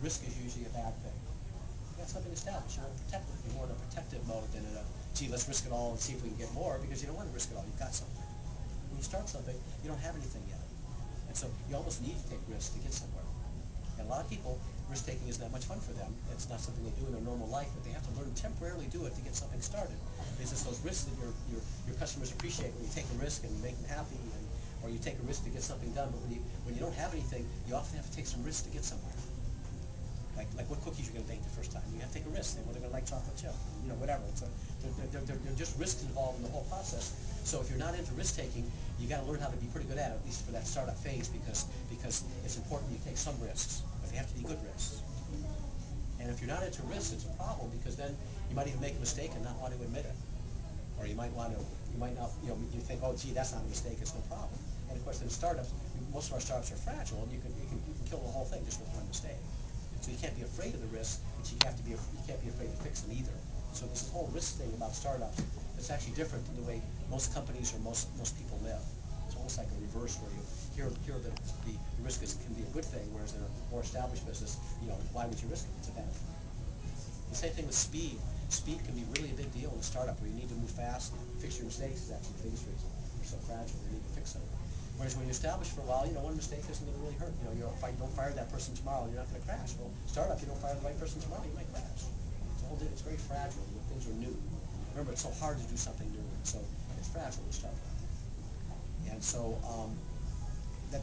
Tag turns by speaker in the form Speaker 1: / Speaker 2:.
Speaker 1: risk is usually a bad thing. You got something established. You want to protect it. You're more in a protective mode than in a, gee, let's risk it all and see if we can get more, because you don't want to risk it all. You've got something. When you start something, you don't have anything yet. And so you almost need to take risks to get somewhere. And a lot of people, risk-taking isn't that much fun for them. It's not something they do in their normal life, but they have to learn to temporarily do it to get something started. Because it's those risks that your customers appreciate when you take a risk and make them happy, and, or you take a risk to get something done. But when you don't have anything, you often have to take some risks to get somewhere. Like what cookies you're going to bake the first time. You have to take a risk. Well, they're going to like chocolate chip, whatever. They're just risks involved in the whole process. So if you're not into risk-taking, you got to learn how to be pretty good at it, at least for that startup phase, because it's important you take some risks, but they have to be good risks. And if you're not into risks, it's a problem, because then you might even make a mistake and not want to admit it. Or you might not, you think, oh, gee, that's not a mistake, it's no problem. And of course, in startups, most of our startups are fragile, and you can kill the whole thing just with one mistake. So you can't be afraid of the risks, but you can't be afraid to fix them either. So there's this whole risk thing about startups that's actually different than the way most companies or most people live. It's almost like a reverse, where you hear that the risk can be a good thing, whereas in a more established business, why would you risk it? It's a bad thing. The same thing with speed. Speed can be really a big deal in a startup where you need to move fast. Fix your mistakes is actually the biggest reason. They're so fragile, you need to fix them. Whereas when you establish for a while, one mistake isn't going to really hurt. You don't fire that person tomorrow, you're not going to crash. Well, startup, you don't fire the right person tomorrow, you might crash. It's very fragile when things are new. Remember, it's so hard to do something new, and so it's fragile to start with. And so that